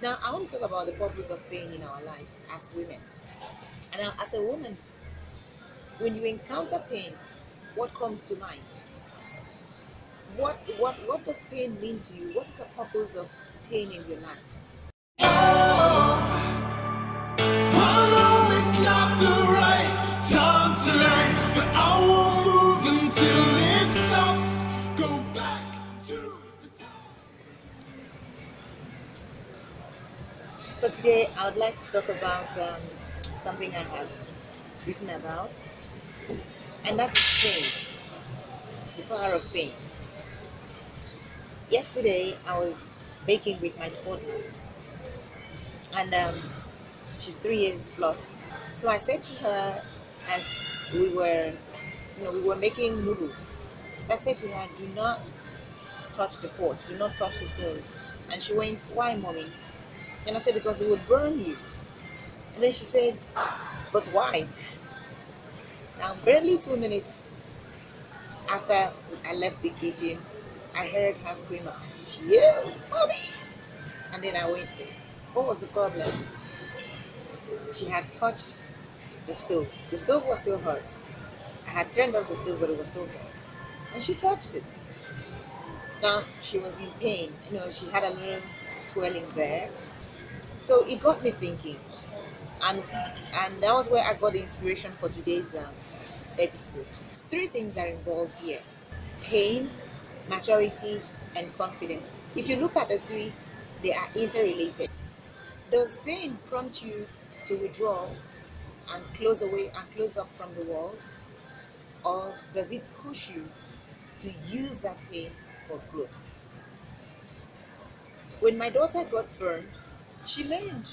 Now, I want to talk about the purpose of pain in our lives as women. And now, as a woman, when you encounter pain, what comes to mind? What does pain mean to you? What is the purpose of pain in your life? It's not the right time tonight, but I won't move until it stops. Go back to the time. So today I would like to talk about something I have written about, and that is pain, the power of pain. Yesterday I was baking with my toddler, and she's 3 years plus. So I said to her, as we were making noodles. So I said to her, "Do not touch the pot. Do not touch the stove." And she went, "Why, mommy?" And I said, "Because it would burn you." And then she said, "But why?" Now, barely 2 minutes after I left the kitchen, I heard her scream out, "You, mommy!" And then I went, what was the problem? She had touched the stove. The stove was still hot. I had turned off the stove, but it was still hot. And she touched it. Now, she was in pain. She had a little swelling there. So it got me thinking. And that was where I got the inspiration for today's episode. 3 things are involved here: pain, maturity, and confidence. If you look at the 3, they are interrelated. Does pain prompt you to withdraw and close up from the world? Or does it push you to use that pain for growth? When my daughter got burned, she learned.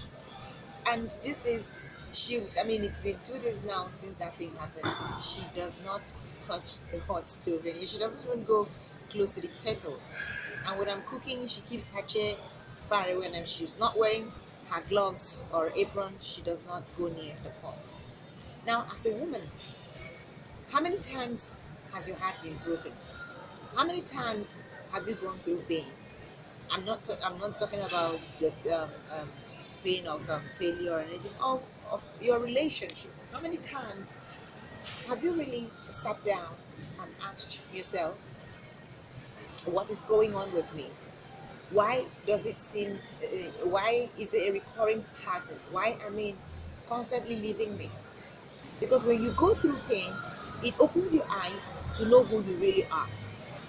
And these days, it's been 2 days now since that thing happened. She does not touch the hot stove, and she doesn't even go close to the kettle. And when I'm cooking, she keeps her chair far away, and if she's not wearing her gloves or apron, she does not go near the pot. Now, as a woman, how many times has your heart been broken? How many times have you gone through pain? I'm not talking about the pain of failure or anything, of your relationship. How many times have you really sat down and asked yourself, what is going on with me? Why does it seem, why is it a recurring pattern? Why constantly leaving me? Because when you go through pain, it opens your eyes to know who you really are.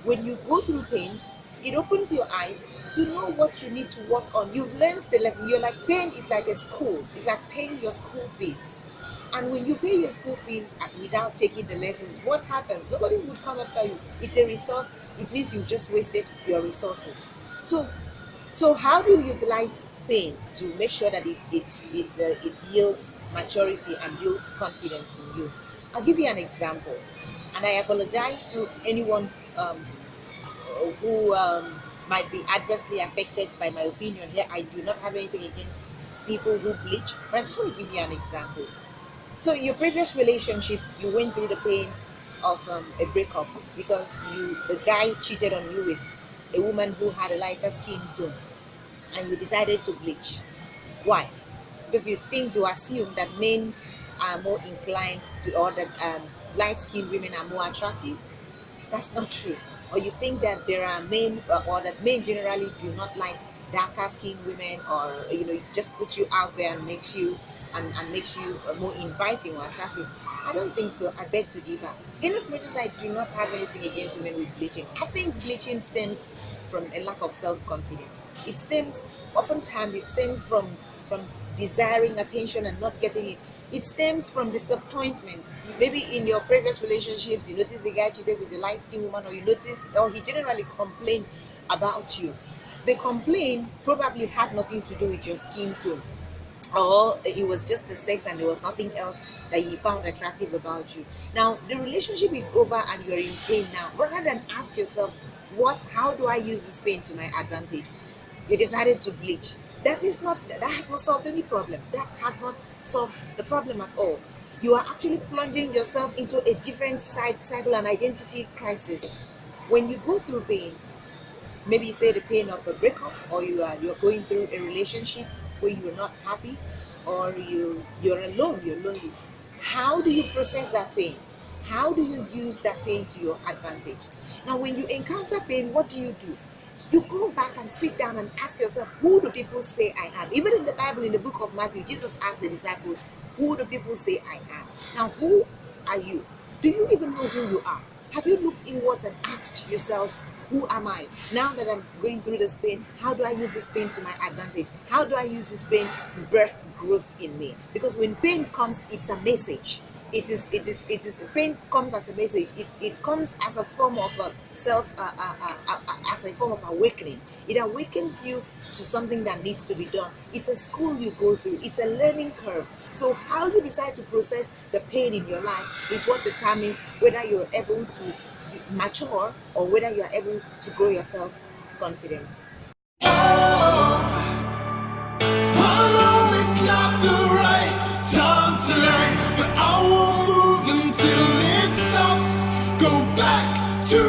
When you go through pains, it opens your eyes to know what you need to work on. You've learned the lesson. You're like, pain is like a school. It's like paying your school fees. And when you pay your school fees without taking the lessons, what happens? Nobody would come after you. It's a resource. It means you've just wasted your resources. So how do you utilize pain to make sure that it yields maturity and builds confidence in you? I'll give you an example. And I apologize to anyone who might be adversely affected by my opinion here. I do not have anything against people who bleach, but I just want to give you an example. So in your previous relationship, you went through the pain of a breakup because the guy cheated on you with a woman who had a lighter skin tone, and you decided to bleach. Why? Because you assume that men are more inclined to, or that light-skinned women are more attractive. That's not true. Or you think that there are men, or that men generally do not like darker-skinned women, or it just puts you out there and makes you more inviting or attractive. I don't think so. I beg to differ. In as much as I do not have anything against women with bleaching, I think bleaching stems from a lack of self-confidence. Oftentimes it stems from desiring attention and not getting it. It stems from disappointment. Maybe in your previous relationships, you notice the guy cheated with a light-skinned woman, or he generally complained about you. The complaint probably had nothing to do with your skin tone, or it was just the sex and there was nothing else that he found attractive about you. Now, the relationship is over and you're in pain now. Rather than ask yourself, how do I use this pain to my advantage? You decided to bleach. That has not solved any problem. That has not solved the problem at all. You are actually plunging yourself into a different cycle and identity crisis. When you go through pain, Maybe say the pain of a breakup, or you're going through a relationship where you're not happy, or you're alone, you're lonely. How do you process that pain? How do you use that pain to your advantage? Now, when you encounter pain, what do? You go back and sit down and ask yourself, who do people say I am? Even in the Bible, in the book of Matthew, Jesus asked the disciples, who do people say I am? Now, who are you? Do you even know who you are? Have you looked inwards and asked yourself, who am I? Now that I'm going through this pain, how do I use this pain to my advantage? How do I use this pain to birth growth in me? Because when pain comes, it's a message. Pain comes as a message. It comes as a form of as a form of awakening. It awakens you to something that needs to be done. It's a school you go through. It's a learning curve. So how you decide to process the pain in your life is what determines whether you're able to mature or whether you are able to grow your self-confidence. I know it's not the right time tonight, but I won't move until it stops. Go back to